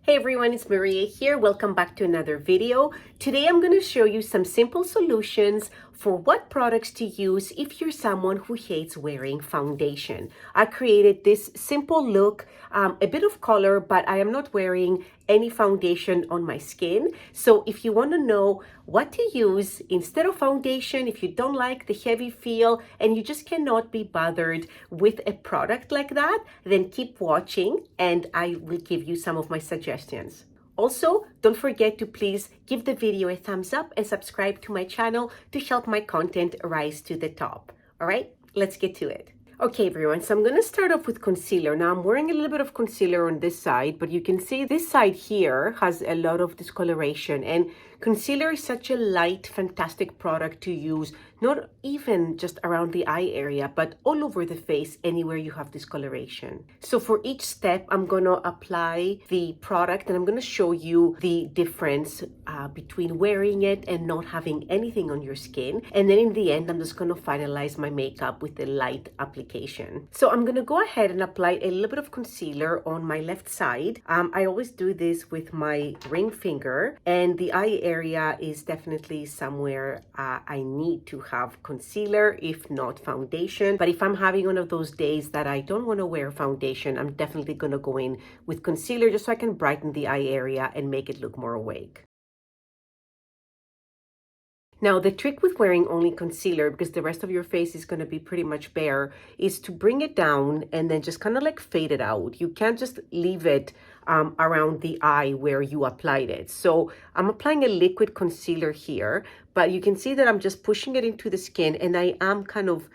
Hey everyone, it's Maria here. Welcome back to another video. Today I'm going to show you some simple solutions for what products to use if you're someone who hates wearing foundation. I created this simple look, a bit of color, but I am not wearing any foundation on my skin. So if you want to know what to use instead of foundation, if you don't like the heavy feel and you just cannot be bothered with a product like that, then keep watching and I will give you some of my suggestions. Also, don't forget to please give the video a thumbs up and subscribe to my channel to help my content rise to the top. All right, let's get to it. Okay, everyone, so I'm going to start off with concealer. Now, I'm wearing a little bit of concealer on this side, but you can see this side here has a lot of discoloration. And concealer is such a light, fantastic product to use, not even just around the eye area, but all over the face, anywhere you have discoloration. So for each step, I'm going to apply the product and I'm going to show you the difference between wearing it and not having anything on your skin. And then in the end, I'm just going to finalize my makeup with a light application. So I'm going to go ahead and apply a little bit of concealer on my left side. I always do this with my ring finger, and the eye area is definitely somewhere I need to have concealer, if not foundation. But if I'm having one of those days that I don't want to wear foundation, I'm definitely going to go in with concealer just so I can brighten the eye area and make it look more awake. Now, the trick with wearing only concealer, because the rest of your face is going to be pretty much bare, is to bring it down and then just kind of like fade it out. You can't just leave it around the eye where you applied it. So I'm applying a liquid concealer here, but you can see that I'm just pushing it into the skin and I am kind of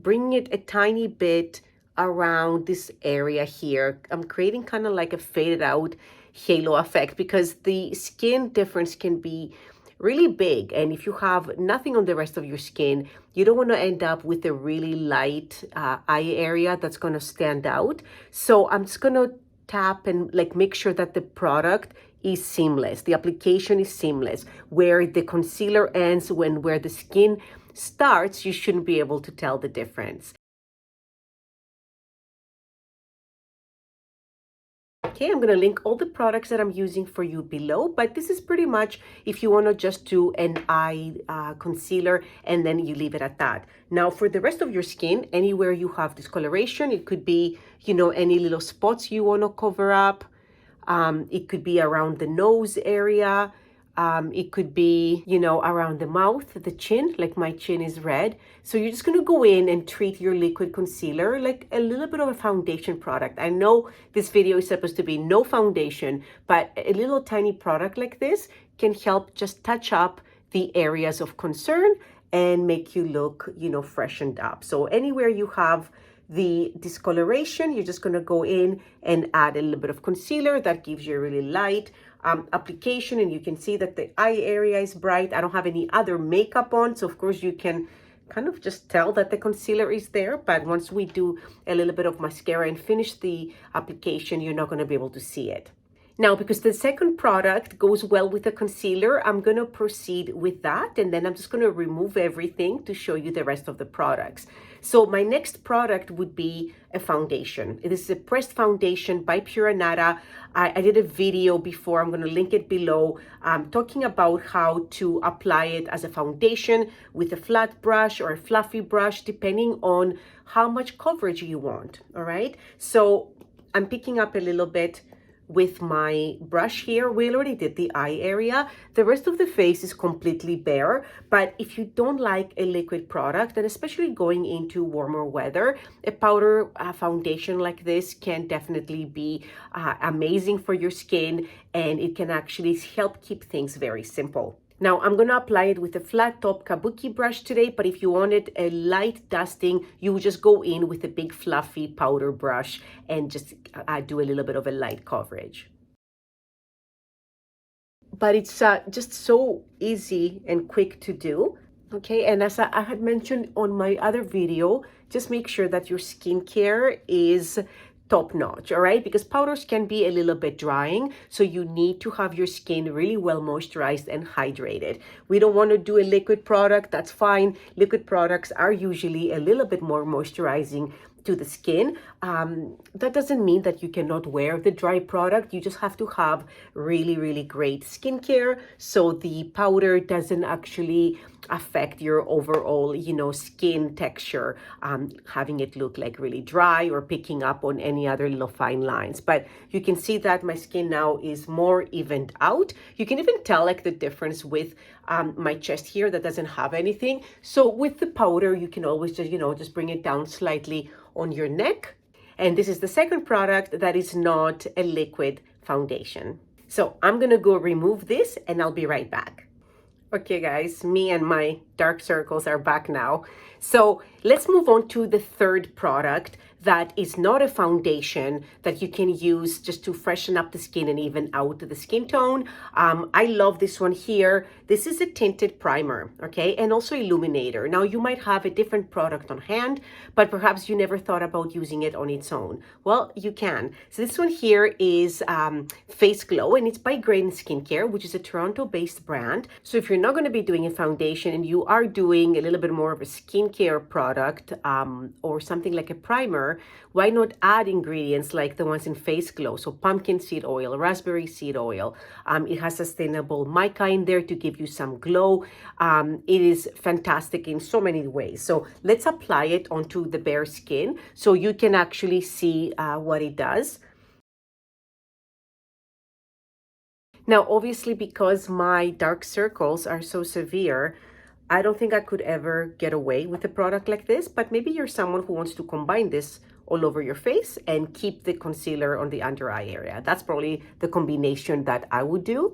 bringing it a tiny bit around this area here. I'm creating kind of like a faded out halo effect because the skin difference can be really big, and if you have nothing on the rest of your skin, you don't want to end up with a really light eye area that's going to stand out. So I'm just going to tap and like make sure that the product is seamless, the application is seamless. Where the concealer ends, where the skin starts, you shouldn't be able to tell the difference. Okay, I'm going to link all the products that I'm using for you below, but this is pretty much if you want to just do an eye concealer and then you leave it at that. Now, for the rest of your skin, anywhere you have discoloration, it could be, any little spots you want to cover up. It could be around the nose area. It could be, around the mouth, the chin, like my chin is red. So you're just going to go in and treat your liquid concealer like a little bit of a foundation product. I know this video is supposed to be no foundation, but a little tiny product like this can help just touch up the areas of concern and make you look, freshened up. So anywhere you have the discoloration, you're just going to go in and add a little bit of concealer that gives you a really light application, and you can see that the eye area is bright. I don't have any other makeup on, so of course you can kind of just tell that the concealer is there, but once we do a little bit of mascara and finish the application, you're not going to be able to see it. Now, because the second product goes well with the concealer, I'm going to proceed with that, and then I'm just going to remove everything to show you the rest of the products. So my next product would be a foundation. It is a pressed foundation by Pura Nada. I did a video before, I'm going to link it below, talking about how to apply it as a foundation with a flat brush or a fluffy brush, depending on how much coverage you want, all right? So I'm picking up a little bit with my brush here. We already did the eye area. The rest of the face is completely bare, but if you don't like a liquid product, and especially going into warmer weather, a powder foundation like this can definitely be amazing for your skin, and it can actually help keep things very simple. Now, I'm going to apply it with a flat top kabuki brush today, but if you wanted a light dusting, you would just go in with a big fluffy powder brush and just do a little bit of a light coverage. But it's just so easy and quick to do. Okay, and as I had mentioned on my other video, just make sure that your skincare is top notch, all right? Because powders can be a little bit drying, so you need to have your skin really well moisturized and hydrated. We don't want to do a liquid product, that's fine. Liquid products are usually a little bit more moisturizing to the skin. That doesn't mean that you cannot wear the dry product. You just have to have really, really great skincare so the powder doesn't actually affect your overall, skin texture, having it look like really dry or picking up on any other little fine lines. But you can see that my skin now is more evened out. You can even tell like the difference with my chest here that doesn't have anything. So with the powder, you can always just, just bring it down slightly on your neck. And this is the second product that is not a liquid foundation. So I'm gonna go remove this and I'll be right back. Okay guys, me and my dark circles are back now. So let's move on to the third product that is not a foundation that you can use just to freshen up the skin and even out the skin tone. I love this one here. This is a tinted primer, okay, and also illuminator. Now you might have a different product on hand, but perhaps you never thought about using it on its own. Well, you can. So this one here is Face Glow, and it's by Grain Skincare, which is a Toronto-based brand. So if you're not going to be doing a foundation and you are doing a little bit more of a skincare product or something like a primer, why not add ingredients like the ones in Face Glow? So pumpkin seed oil, raspberry seed oil. It has sustainable mica in there to give you some glow. It is fantastic in so many ways. So let's apply it onto the bare skin so you can actually see what it does. Now, obviously, because my dark circles are so severe, I don't think I could ever get away with a product like this, but maybe you're someone who wants to combine this all over your face and keep the concealer on the under eye area. That's probably the combination that I would do.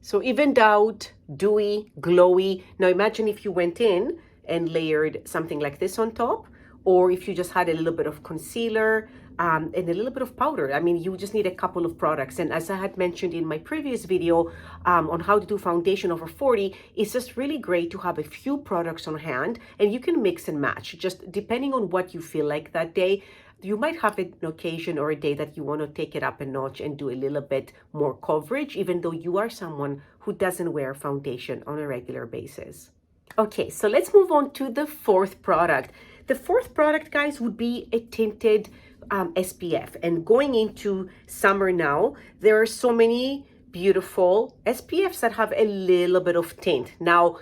So evened out, dewy, glowy. Now imagine if you went in and layered something like this on top, or if you just had a little bit of concealer and a little bit of powder. I mean, you just need a couple of products. And as I had mentioned in my previous video on how to do foundation over 40, it's just really great to have a few products on hand and you can mix and match, just depending on what you feel like that day. You might have an occasion or a day that you want to take it up a notch and do a little bit more coverage, even though you are someone who doesn't wear foundation on a regular basis. Okay, so let's move on to the fourth product. The fourth product, guys, would be a tinted SPF. And going into summer now, there are so many beautiful SPFs that have a little bit of tint. Now,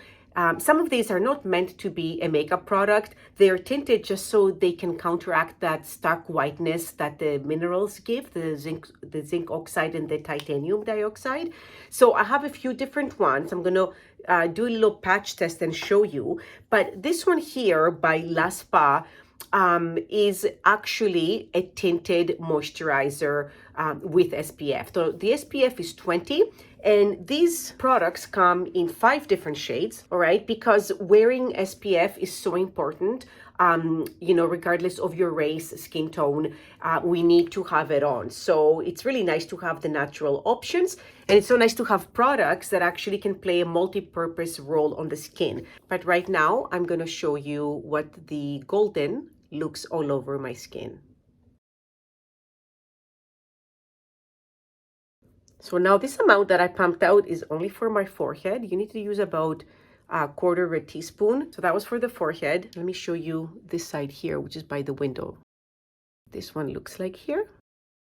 some of these are not meant to be a makeup product. They're tinted just so they can counteract that stark whiteness that the minerals give, the zinc oxide and the titanium dioxide. So I have a few different ones. I'm going to do a little patch test and show you. But this one here by La Spa is actually a tinted moisturizer with SPF. So the SPF is 20. And these products come in 5 different shades, all right? Because wearing SPF is so important, regardless of your race, skin tone, we need to have it on. So it's really nice to have the natural options. And it's so nice to have products that actually can play a multi-purpose role on the skin. But right now, I'm gonna show you what the golden looks all over my skin. So now this amount that I pumped out is only for my forehead. You need to use about a quarter of a teaspoon. So that was for the forehead. Let me show you this side here, which is by the window. This one looks like here.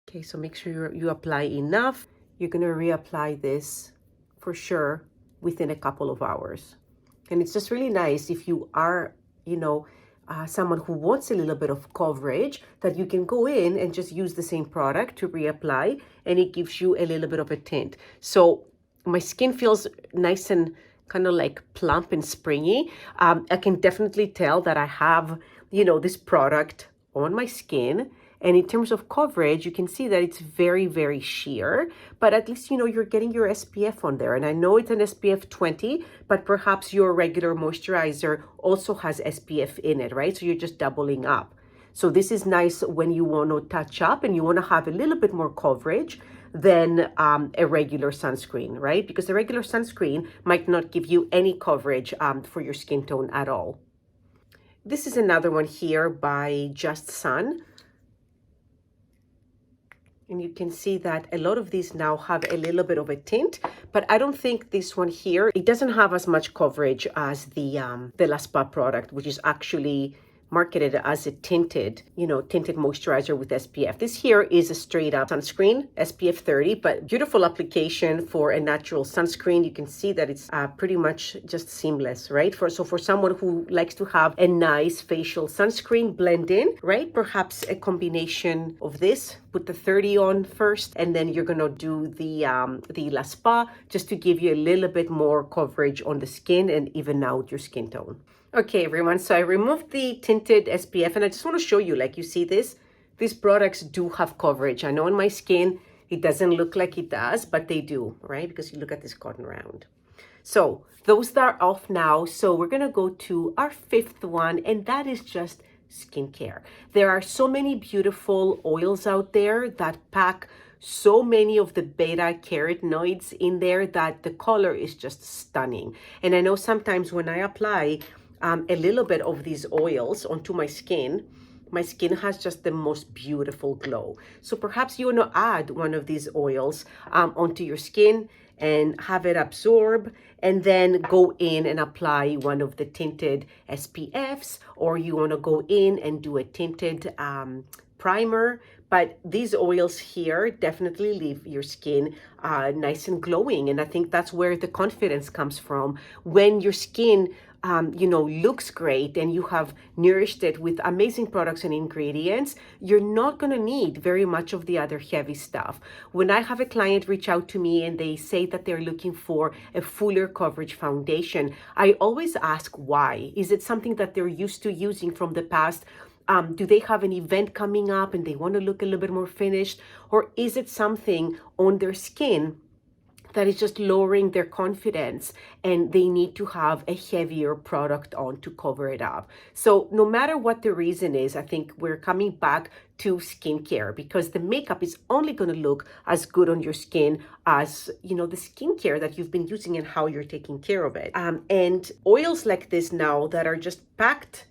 Okay, so make sure you apply enough. You're gonna reapply this for sure within a couple of hours. And it's just really nice if you are, someone who wants a little bit of coverage, that you can go in and just use the same product to reapply and it gives you a little bit of a tint. So my skin feels nice and kind of like plump and springy. I can definitely tell that I have, this product on my skin. And in terms of coverage, you can see that it's very, very sheer, but at least, you're getting your SPF on there. And I know it's an SPF 20, but perhaps your regular moisturizer also has SPF in it, right? So you're just doubling up. So this is nice when you want to touch up and you want to have a little bit more coverage than a regular sunscreen, right? Because the regular sunscreen might not give you any coverage for your skin tone at all. This is another one here by Just Sun. And you can see that a lot of these now have a little bit of a tint, but I don't think this one here, it doesn't have as much coverage as the La Spa product, which is actually marketed as a tinted, tinted moisturizer with SPF. This here is a straight up sunscreen, SPF 30, but beautiful application for a natural sunscreen. You can see that it's pretty much just seamless, right? So for someone who likes to have a nice facial sunscreen blend in, right? Perhaps a combination of this. Put the 30 on first, and then you're gonna do the La Spa just to give you a little bit more coverage on the skin and even out your skin tone. Okay, everyone, so I removed the tinted SPF, and I just want to show you, like, you see this? These products do have coverage. I know on my skin, it doesn't look like it does, but they do, right? Because you look at this cotton round. So those are off now. So we're going to go to our fifth one, and that is just skincare. There are so many beautiful oils out there that pack so many of the beta carotenoids in there that the color is just stunning. And I know sometimes when I apply a little bit of these oils onto my skin has just the most beautiful glow. So perhaps you want to add one of these oils onto your skin and have it absorb, and then go in and apply one of the tinted SPFs, or you want to go in and do a tinted primer. But these oils here definitely leave your skin nice and glowing. And I think that's where the confidence comes from. When your skin looks great and you have nourished it with amazing products and ingredients, you're not going to need very much of the other heavy stuff. When I have a client reach out to me and they say that they're looking for a fuller coverage foundation, I always ask why. Is it something that they're used to using from the past? Do they have an event coming up and they want to look a little bit more finished? Or is it something on their skin that is just lowering their confidence and they need to have a heavier product on to cover it up? So no matter what the reason is, I think we're coming back to skincare, because the makeup is only going to look as good on your skin as, the skincare that you've been using and how you're taking care of it. And oils like this now that are just packed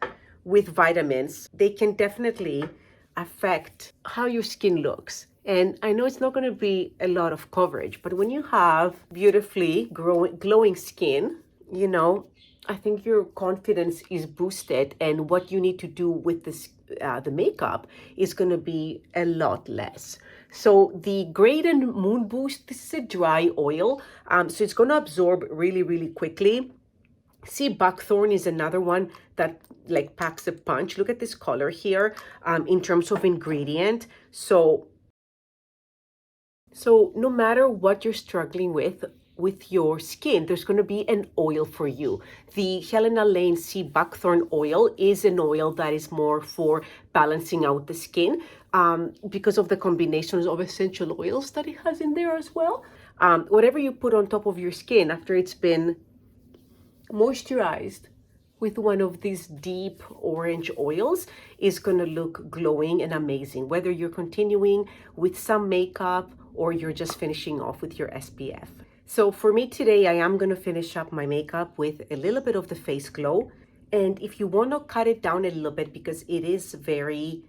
with vitamins, they can definitely affect how your skin looks. And I know it's not going to be a lot of coverage, but when you have beautifully glowing skin, I think your confidence is boosted, and what you need to do with this, the makeup is going to be a lot less. So the Great and Moon Boost, this is a dry oil, so it's going to absorb really, really quickly. See, buckthorn is another one that like packs a punch. Look at this color here in terms of ingredient. So no matter what you're struggling with your skin, there's going to be an oil for you. The Helena Lane Sea Buckthorn oil is an oil that is more for balancing out the skin because of the combinations of essential oils that it has in there as well. Whatever you put on top of your skin after it's been moisturized with one of these deep orange oils is going to look glowing and amazing, whether you're continuing with some makeup or you're just finishing off with your SPF. So for me today, I am going to finish up my makeup with a little bit of the face glow. And if you want to cut it down a little bit, because it is very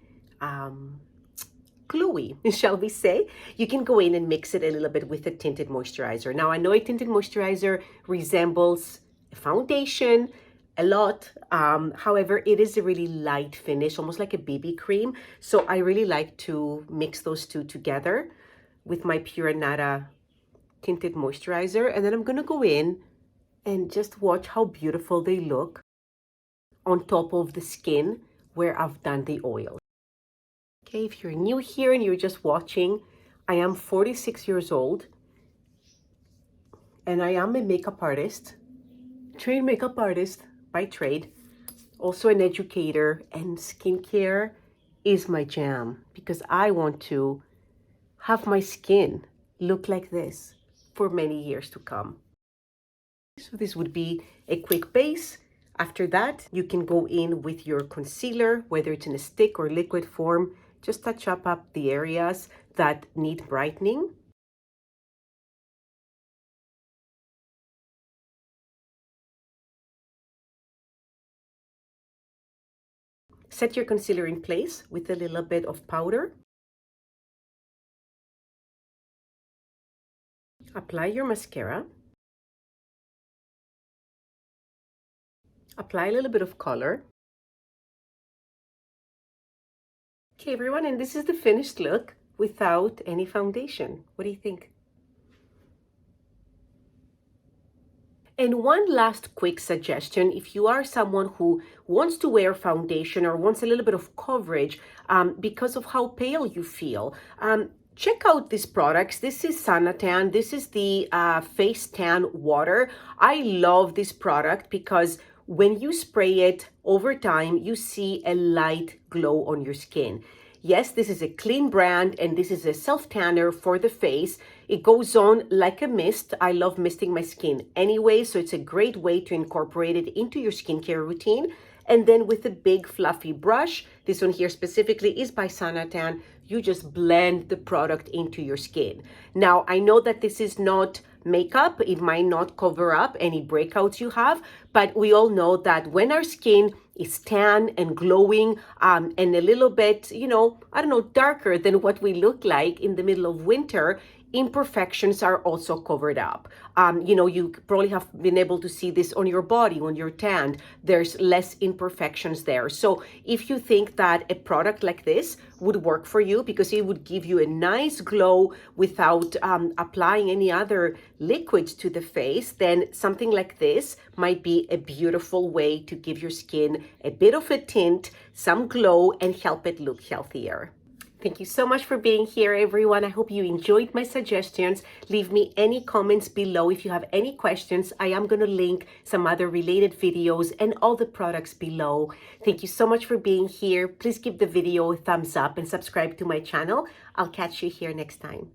gluey, shall we say, you can go in and mix it a little bit with a tinted moisturizer. Now, I know a tinted moisturizer resembles a foundation a lot. However, it is a really light finish, almost like a BB cream. So I really like to mix those two together with my Pura Nata tinted moisturizer. And then I'm going to go in and just watch how beautiful they look on top of the skin where I've done the oil. Okay, if you're new here and you're just watching, I am 46 years old and I am a makeup artist, trained makeup artist by trade, also an educator, and skincare is my jam because I want to have my skin look like this for many years to come. So this would be a quick base. After that, you can go in with your concealer, whether it's in a stick or liquid form. Just touch up the areas that need brightening. Set your concealer in place with a little bit of powder. Apply your mascara. Apply a little bit of color. Okay, everyone, and this is the finished look without any foundation. What do you think? And one last quick suggestion, if you are someone who wants to wear foundation or wants a little bit of coverage because of how pale you feel, check out these products. This is Sanatan. This is the face tan water. I love this product because when you spray it over time, you see a light glow on your skin. Yes, this is a clean brand and this is a self-tanner for the face. It goes on like a mist. I love misting my skin anyway, so it's a great way to incorporate it into your skincare routine. And then with a big fluffy brush, this one here specifically is by Sanatan, you just blend the product into your skin. Now, I know that this is not makeup. It might not cover up any breakouts you have, but we all know that when our skin is tan and glowing and a little bit, I don't know, darker than what we look like in the middle of winter, imperfections are also covered up. You probably have been able to see this on your body when you're tanned. There's less imperfections there. So if you think that a product like this would work for you because it would give you a nice glow without applying any other liquids to the face, then something like this might be a beautiful way to give your skin a bit of a tint, some glow, and help it look healthier. Thank you so much for being here, everyone. I hope you enjoyed my suggestions. Leave me any comments below if you have any questions. I am going to link some other related videos and all the products below. Thank you so much for being here. Please give the video a thumbs up and subscribe to my channel. I'll catch you here next time.